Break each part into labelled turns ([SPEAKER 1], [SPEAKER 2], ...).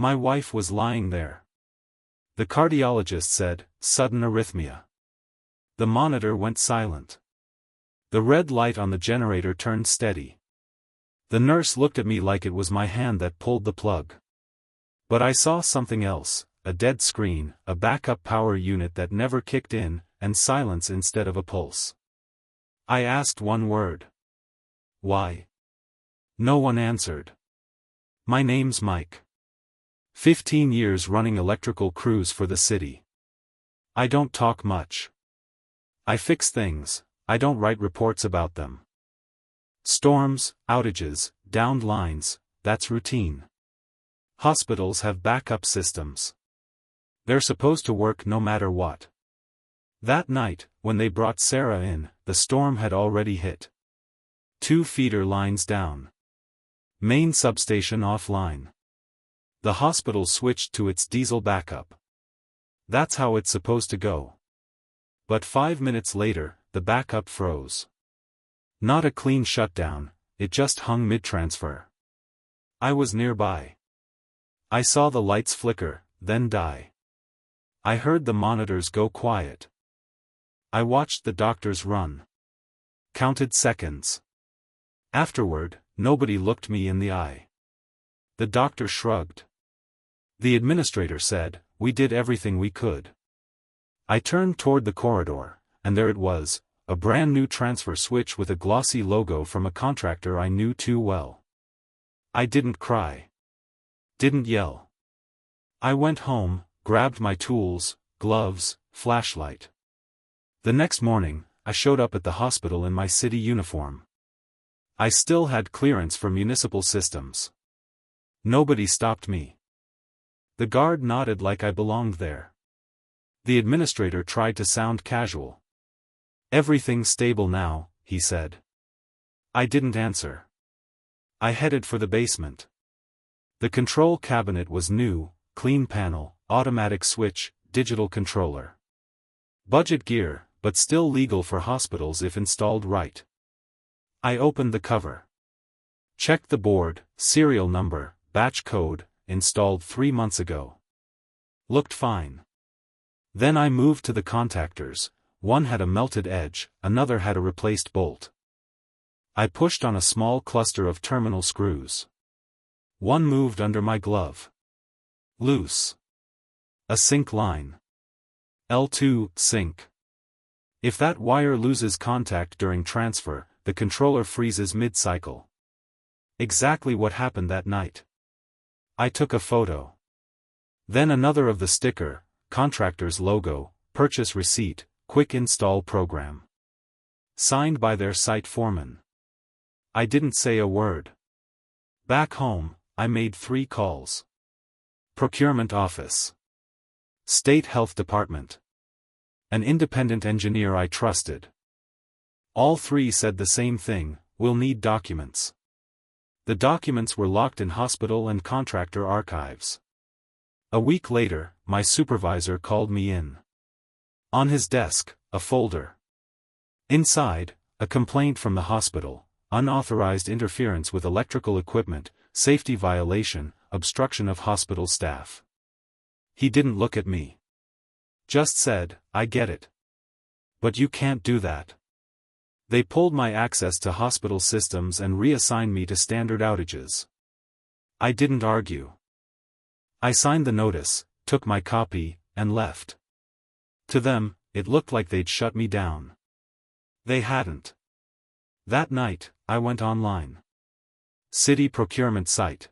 [SPEAKER 1] My wife was lying there. The cardiologist said, "Sudden arrhythmia." The monitor went silent. The red light on the generator turned steady. The nurse looked at me like it was my hand that pulled the plug. But I saw something else, a dead screen, a backup power unit that never kicked in, and silence instead of a pulse. I asked one word. Why? No one answered. My name's Mike. 15 years running electrical crews for the city. I don't talk much. I fix things, I don't write reports about them. Storms, outages, downed lines, that's routine. Hospitals have backup systems. They're supposed to work no matter what. That night, when they brought Sarah in, the storm had already hit. 2 feeder lines down. Main substation offline. The hospital switched to its diesel backup. That's how it's supposed to go. But 5 minutes later, the backup froze. Not a clean shutdown, it just hung mid-transfer. I was nearby. I saw the lights flicker, then die. I heard the monitors go quiet. I watched the doctors run. Counted seconds. Afterward, nobody looked me in the eye. The doctor shrugged. The administrator said, "We did everything we could." I turned toward the corridor, and there it was, a brand new transfer switch with a glossy logo from a contractor I knew too well. I didn't cry. Didn't yell. I went home, grabbed my tools, gloves, flashlight. The next morning, I showed up at the hospital in my city uniform. I still had clearance for municipal systems. Nobody stopped me. The guard nodded like I belonged there. The administrator tried to sound casual. "Everything's stable now," he said. I didn't answer. I headed for the basement. The control cabinet was new, clean panel, automatic switch, digital controller. Budget gear, but still legal for hospitals if installed right. I opened the cover. Checked the board, serial number, batch code, installed 3 months ago. Looked fine. Then I moved to the contactors. One had a melted edge, another had a replaced bolt. I pushed on a small cluster of terminal screws. One moved under my glove. Loose. A sync line. L2, sync. If that wire loses contact during transfer, the controller freezes mid-cycle. Exactly what happened that night. I took a photo. Then another of the sticker, contractor's logo, purchase receipt, quick install program. Signed by their site foreman. I didn't say a word. Back home, I made 3 calls. Procurement office. State Health Department. An independent engineer I trusted. All 3 said the same thing: "We'll need documents." The documents were locked in hospital and contractor archives. A week later, my supervisor called me in. On his desk, a folder. Inside, a complaint from the hospital: unauthorized interference with electrical equipment, safety violation, obstruction of hospital staff. He didn't look at me. Just said, "I get it. But you can't do that." They pulled my access to hospital systems and reassigned me to standard outages. I didn't argue. I signed the notice, took my copy, and left. To them, it looked like they'd shut me down. They hadn't. That night, I went online. City procurement site.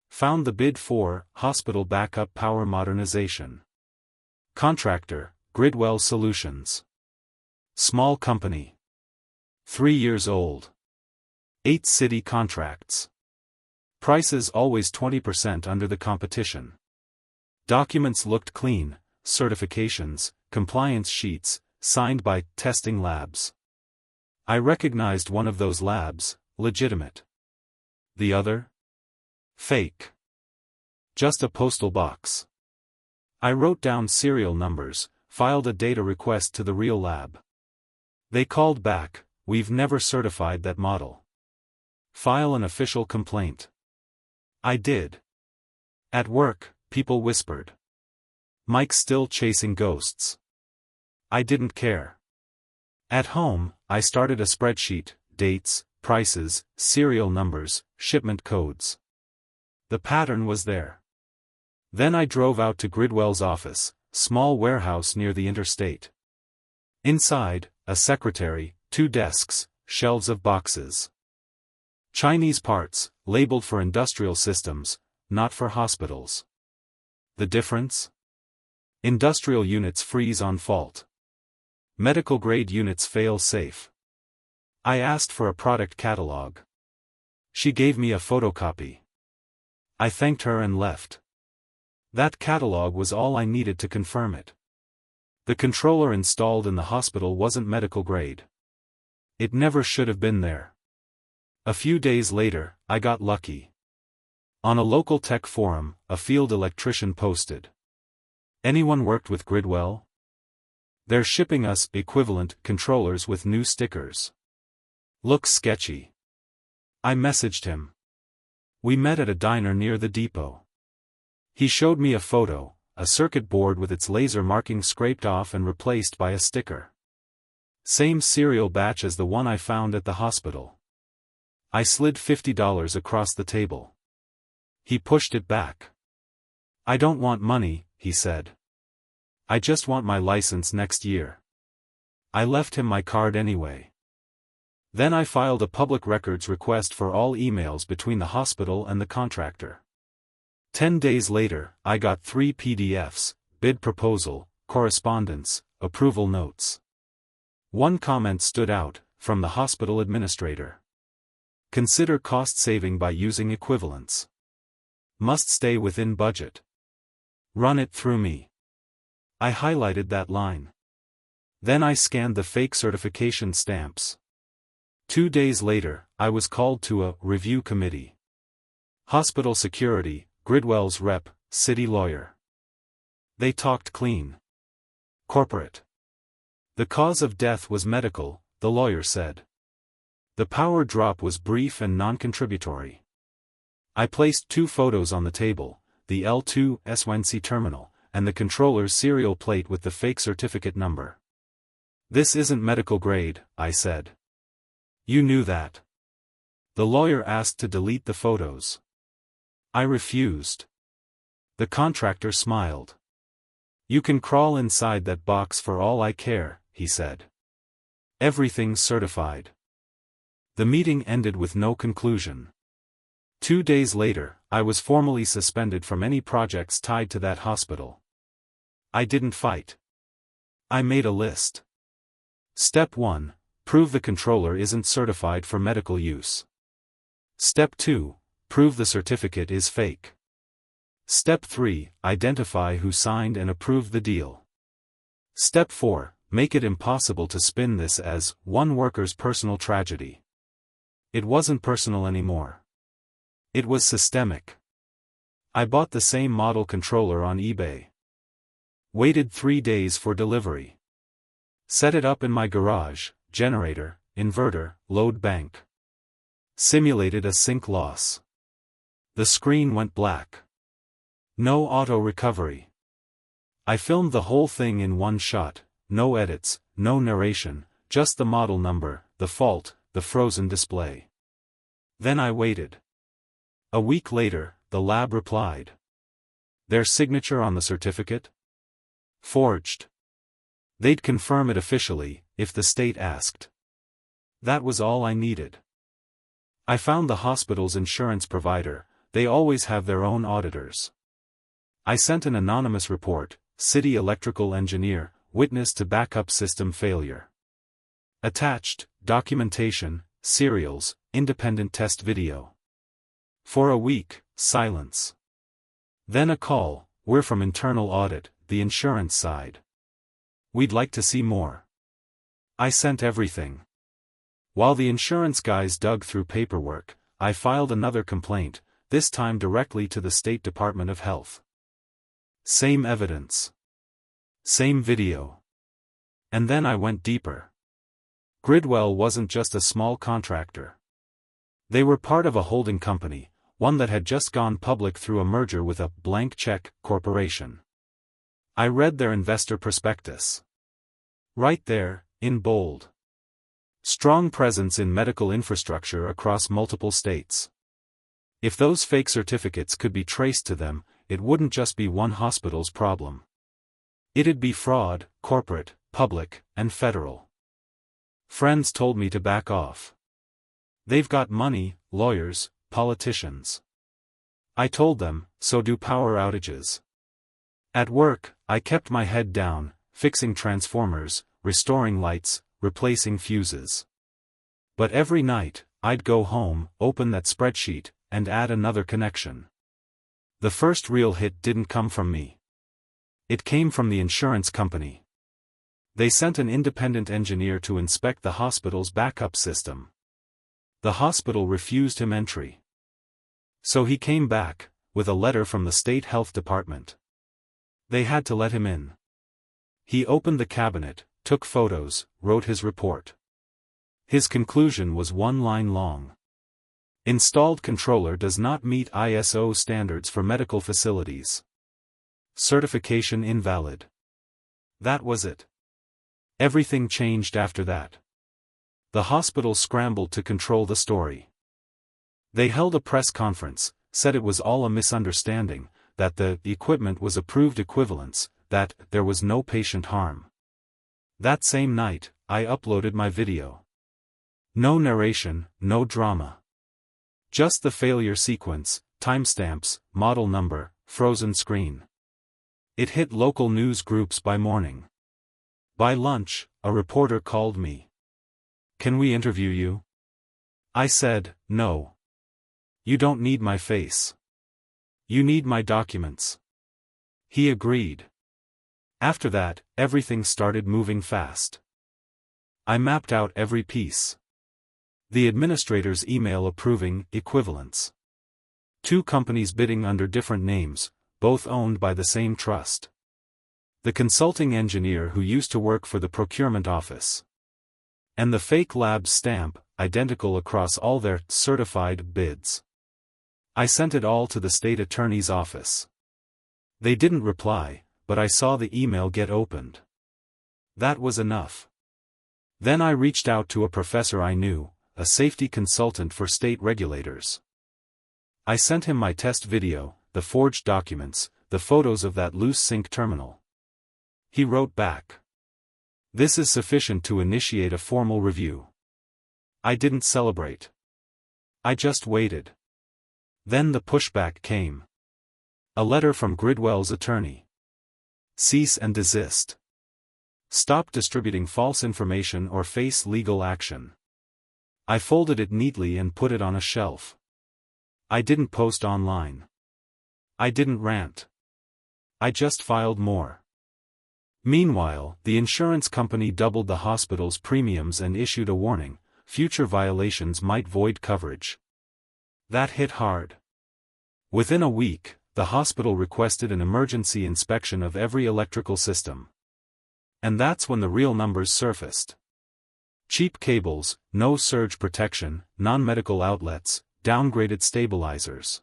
[SPEAKER 1] Found the bid for hospital backup power modernization. Contractor, Gridwell Solutions. Small company. 3 years old. 8 city contracts. Prices always 20% under the competition. Documents looked clean, certifications, compliance sheets, signed by testing labs. I recognized one of those labs, legitimate. The other? Fake. Just a postal box. I wrote down serial numbers, filed a data request to the real lab. They called back: "We've never certified that model. File an official complaint." I did. At work, people whispered. Mike's still chasing ghosts. I didn't care. At home, I started a spreadsheet, dates, prices, serial numbers, shipment codes. The pattern was there. Then I drove out to Gridwell's office, small warehouse near the interstate. Inside, a secretary, 2 desks, shelves of boxes. Chinese parts, labeled for industrial systems, not for hospitals. The difference? Industrial units freeze on fault. Medical-grade units fail safe. I asked for a product catalog. She gave me a photocopy. I thanked her and left. That catalog was all I needed to confirm it. The controller installed in the hospital wasn't medical grade. It never should have been there. A few days later, I got lucky. On a local tech forum, a field electrician posted. Anyone worked with Gridwell? They're shipping us equivalent controllers with new stickers. Looks sketchy. I messaged him. We met at a diner near the depot. He showed me a photo, a circuit board with its laser marking scraped off and replaced by a sticker. Same serial batch as the one I found at the hospital. I slid $50 across the table. He pushed it back. I don't want money, he said. I just want my license next year. I left him my card anyway. Then I filed a public records request for all emails between the hospital and the contractor. 10 days later, I got 3 PDFs, bid proposal, correspondence, approval notes. One comment stood out, from the hospital administrator. Consider cost saving by using equivalents. Must stay within budget. Run it through me. I highlighted that line. Then I scanned the fake certification stamps. 2 days later, I was called to a review committee. Hospital security, Gridwell's rep, city lawyer. They talked clean. Corporate. The cause of death was medical, the lawyer said. The power drop was brief and non-contributory. I placed 2 photos on the table, the L2 SWNC terminal, and the controller's serial plate with the fake certificate number. This isn't medical grade, I said. You knew that. The lawyer asked to delete the photos. I refused. The contractor smiled. You can crawl inside that box for all I care, he said. Everything's certified. The meeting ended with no conclusion. 2 days later, I was formally suspended from any projects tied to that hospital. I didn't fight. I made a list. Step 1. Prove the controller isn't certified for medical use. Step 2. Prove the certificate is fake. Step 3. Identify who signed and approved the deal. Step 4. Make it impossible to spin this as one worker's personal tragedy. It wasn't personal anymore. It was systemic. I bought the same model controller on eBay. Waited 3 days for delivery. Set it up in my garage, generator, inverter, load bank. Simulated a sync loss. The screen went black. No auto recovery. I filmed the whole thing in one shot, no edits, no narration, just the model number, the fault, the frozen display. Then I waited. A week later, the lab replied. Their signature on the certificate? Forged. They'd confirm it officially, if the state asked. That was all I needed. I found the hospital's insurance provider, they always have their own auditors. I sent an anonymous report, city electrical engineer, witness to backup system failure. Attached, documentation, serials, independent test video. For a week, silence. Then a call, we're from internal audit, the insurance side. We'd like to see more. I sent everything. While the insurance guys dug through paperwork, I filed another complaint, this time directly to the State Department of Health. Same evidence. Same video. And then I went deeper. Gridwell wasn't just a small contractor. They were part of a holding company, one that had just gone public through a merger with a blank check corporation. I read their investor prospectus. Right there, in bold. Strong presence in medical infrastructure across multiple states. If those fake certificates could be traced to them, it wouldn't just be one hospital's problem. It'd be fraud, corporate, public, and federal. Friends told me to back off. They've got money, lawyers, politicians. I told them, so do power outages. At work, I kept my head down, fixing transformers, restoring lights, replacing fuses. But every night, I'd go home, open that spreadsheet, and add another connection. The first real hit didn't come from me. It came from the insurance company. They sent an independent engineer to inspect the hospital's backup system. The hospital refused him entry. So he came back, with a letter from the state health department. They had to let him in. He opened the cabinet, took photos, wrote his report. His conclusion was one line long. Installed controller does not meet ISO standards for medical facilities. Certification invalid. That was it. Everything changed after that. The hospital scrambled to control the story. They held a press conference, said it was all a misunderstanding, that the equipment was approved equivalence, that there was no patient harm. That same night, I uploaded my video. No narration, no drama. Just the failure sequence, timestamps, model number, frozen screen. It hit local news groups by morning. By lunch, a reporter called me. "Can we interview you?" I said, "No. You don't need my face. You need my documents." He agreed. After that, everything started moving fast. I mapped out every piece. The administrator's email approving equivalence. 2 companies bidding under different names, both owned by the same trust. The consulting engineer who used to work for the procurement office. And the fake lab stamp, identical across all their certified bids. I sent it all to the state attorney's office. They didn't reply, but I saw the email get opened. That was enough. Then I reached out to a professor I knew, a safety consultant for state regulators. I sent him my test video, the forged documents, the photos of that loose sync terminal. He wrote back. "This is sufficient to initiate a formal review." I didn't celebrate. I just waited. Then the pushback came. A letter from Gridwell's attorney. Cease and desist. Stop distributing false information or face legal action. I folded it neatly and put it on a shelf. I didn't post online. I didn't rant. I just filed more. Meanwhile, the insurance company doubled the hospital's premiums and issued a warning: future violations might void coverage. That hit hard. Within a week, the hospital requested an emergency inspection of every electrical system. And that's when the real numbers surfaced. Cheap cables, no surge protection, non-medical outlets, downgraded stabilizers.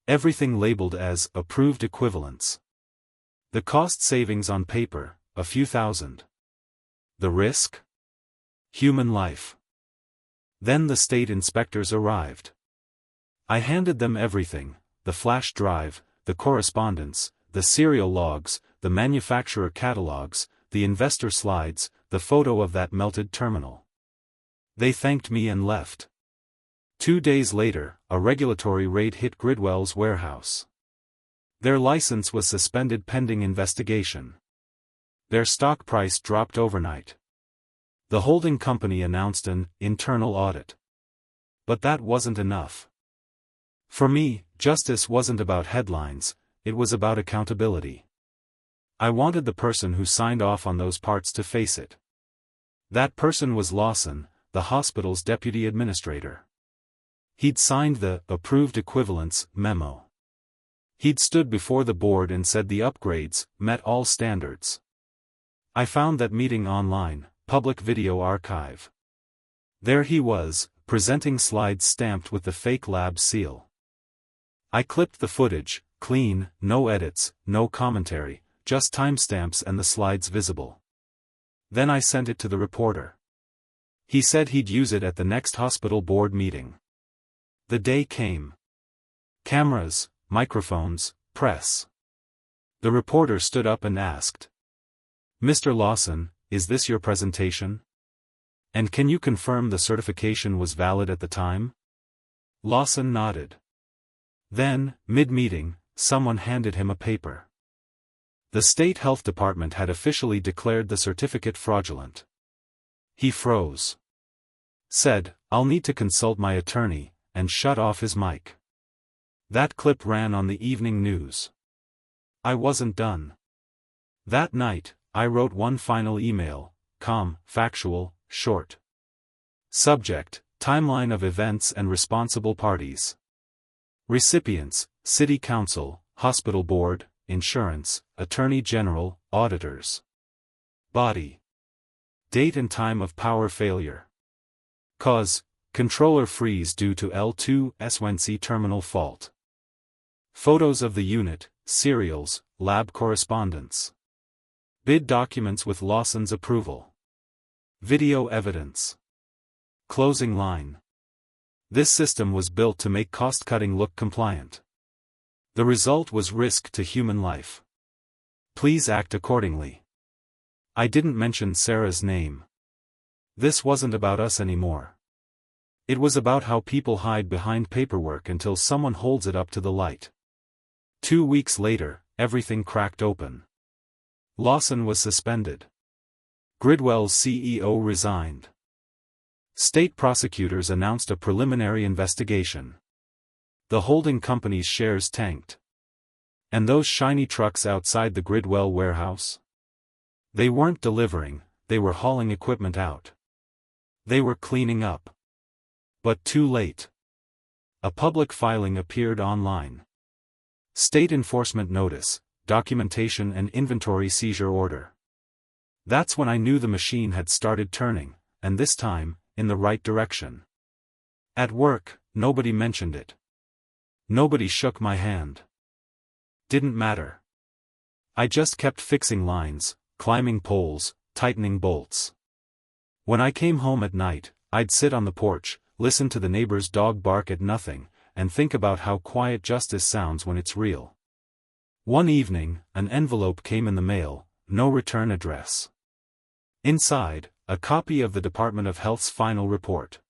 [SPEAKER 1] Everything labeled as approved equivalence. The cost savings on paper, a few thousand. The risk? Human life. Then the state inspectors arrived. I handed them everything: the flash drive, the correspondence, the serial logs, the manufacturer catalogs, the investor slides, the photo of that melted terminal. They thanked me and left. 2 days later, a regulatory raid hit Gridwell's warehouse. Their license was suspended pending investigation. Their stock price dropped overnight. The holding company announced an internal audit. But that wasn't enough. For me, justice wasn't about headlines, it was about accountability. I wanted the person who signed off on those parts to face it. That person was Lawson, the hospital's deputy administrator. He'd signed the approved equivalence memo. He'd stood before the board and said the upgrades met all standards. I found that meeting online, public video archive. There he was, presenting slides stamped with the fake lab seal. I clipped the footage, clean, no edits, no commentary, just timestamps and the slides visible. Then I sent it to the reporter. He said he'd use it at the next hospital board meeting. The day came. Cameras, microphones, press. The reporter stood up and asked, "Mr. Lawson, is this your presentation? And can you confirm the certification was valid at the time?" Lawson nodded. Then, mid-meeting, someone handed him a paper. The state health department had officially declared the certificate fraudulent. He froze. Said, "I'll need to consult my attorney," and shut off his mic. That clip ran on the evening news. I wasn't done. That night, I wrote one final email, calm, factual, short. Subject, timeline of events and responsible parties. Recipients, City Council, Hospital Board, Insurance, Attorney General, Auditors. Body. Date and time of power failure. Cause, controller freeze due to L2S1C terminal fault. Photos of the unit, serials, lab correspondence. Bid documents with Lawson's approval. Video evidence. Closing line. This system was built to make cost-cutting look compliant. The result was risk to human life. Please act accordingly. I didn't mention Sarah's name. This wasn't about us anymore. It was about how people hide behind paperwork until someone holds it up to the light. 2 weeks later, everything cracked open. Lawson was suspended. Gridwell's CEO resigned. State prosecutors announced a preliminary investigation. The holding company's shares tanked. And those shiny trucks outside the Gridwell warehouse? They weren't delivering, they were hauling equipment out. They were cleaning up. But too late. A public filing appeared online. State enforcement notice, documentation and inventory seizure order. That's when I knew the machine had started turning, and this time, in the right direction. At work, nobody mentioned it. Nobody shook my hand. Didn't matter. I just kept fixing lines, climbing poles, tightening bolts. When I came home at night, I'd sit on the porch, listen to the neighbor's dog bark at nothing, and think about how quiet justice sounds when it's real. One evening, an envelope came in the mail, no return address. Inside, a copy of the Department of Health's final report.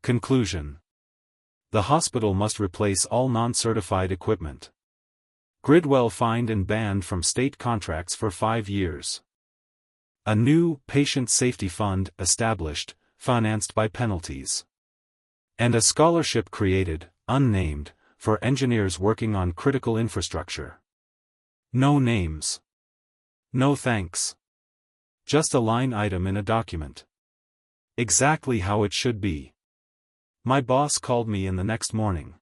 [SPEAKER 1] Conclusion. The hospital must replace all non-certified equipment. Gridwell fined and banned from state contracts for 5 years. A new patient safety fund established, financed by penalties. And a scholarship created, unnamed, for engineers working on critical infrastructure. No names. No thanks. Just a line item in a document. Exactly how it should be. My boss called me in the next morning.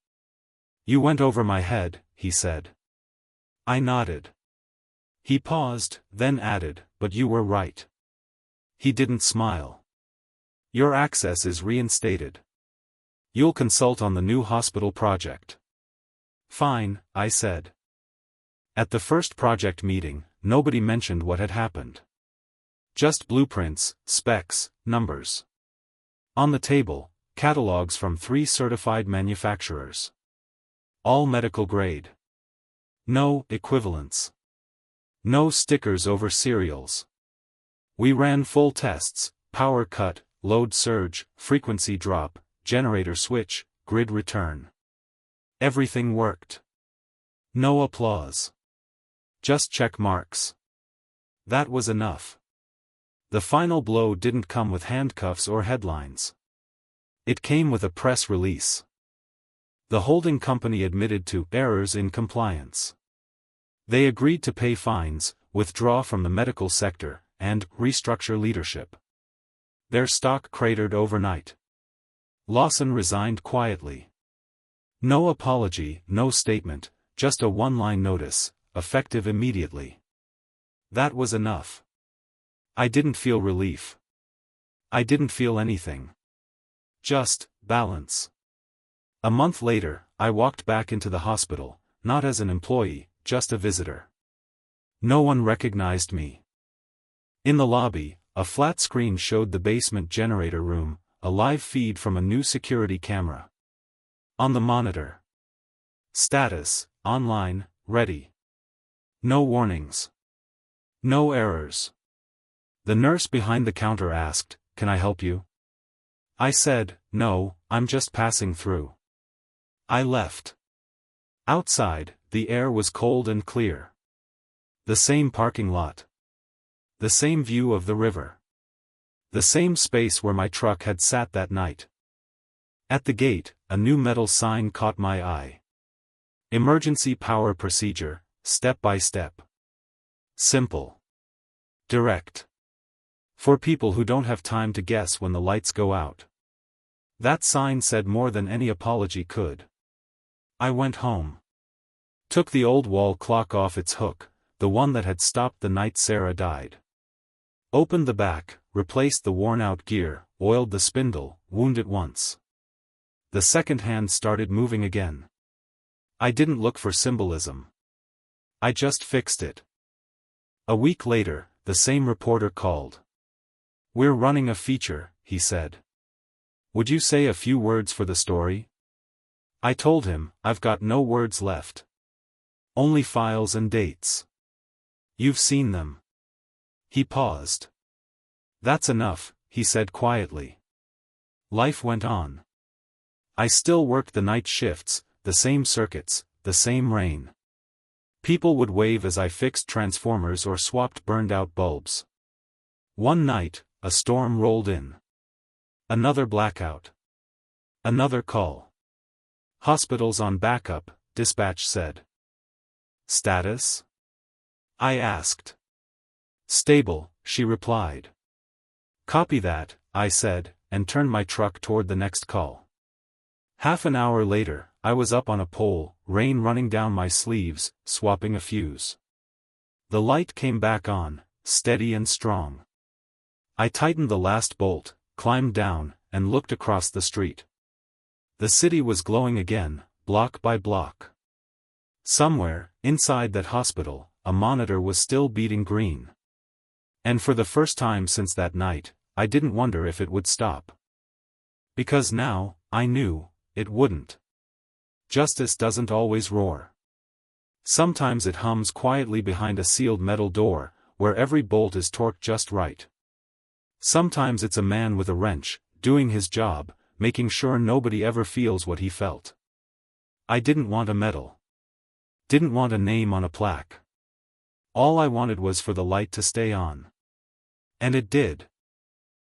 [SPEAKER 1] "You went over my head," he said. I nodded. He paused, then added, "But you were right." He didn't smile. "Your access is reinstated. You'll consult on the new hospital project." "Fine," I said. At the first project meeting, nobody mentioned what had happened. Just blueprints, specs, numbers. On the table, catalogs from 3 certified manufacturers. All medical grade. No equivalents. No stickers over serials. We ran full tests, power cut, load surge, frequency drop, generator switch, grid return. Everything worked. No applause. Just check marks. That was enough. The final blow didn't come with handcuffs or headlines. It came with a press release. The holding company admitted to errors in compliance. They agreed to pay fines, withdraw from the medical sector, and restructure leadership. Their stock cratered overnight. Lawson resigned quietly. No apology, no statement, just a one-line notice, effective immediately. That was enough. I didn't feel relief. I didn't feel anything. Just balance. A month later, I walked back into the hospital, not as an employee, just a visitor. No one recognized me. In the lobby, a flat screen showed the basement generator room, a live feed from a new security camera. On the monitor. Status, online, ready. No warnings. No errors. The nurse behind the counter asked, "Can I help you?" I said, "No, I'm just passing through." I left. Outside, the air was cold and clear. The same parking lot. The same view of the river. The same space where my truck had sat that night. At the gate, a new metal sign caught my eye. Emergency power procedure, step by step. Simple. Direct. For people who don't have time to guess when the lights go out. That sign said more than any apology could. I went home. Took the old wall clock off its hook, the one that had stopped the night Sarah died. Opened the back, replaced the worn-out gear, oiled the spindle, wound it once. The second hand started moving again. I didn't look for symbolism. I just fixed it. A week later, the same reporter called. "We're running a feature," he said. "Would you say a few words for the story?" I told him, "I've got no words left. Only files and dates." "You've seen them." He paused. "That's enough," he said quietly. Life went on. I still worked the night shifts, the same circuits, the same rain. People would wave as I fixed transformers or swapped burned-out bulbs. One night, a storm rolled in. Another blackout. Another call. "Hospital's on backup," dispatch said. "Status?" I asked. "Stable," she replied. "Copy that," I said, and turned my truck toward the next call. Half an hour later, I was up on a pole, rain running down my sleeves, swapping a fuse. The light came back on, steady and strong. I tightened the last bolt, climbed down, and looked across the street. The city was glowing again, block by block. Somewhere, inside that hospital, a monitor was still beating green. And for the first time since that night, I didn't wonder if it would stop. Because now, I knew, it wouldn't. Justice doesn't always roar. Sometimes it hums quietly behind a sealed metal door, where every bolt is torqued just right. Sometimes it's a man with a wrench, doing his job, making sure nobody ever feels what he felt. I didn't want a medal. Didn't want a name on a plaque. All I wanted was for the light to stay on. And it did.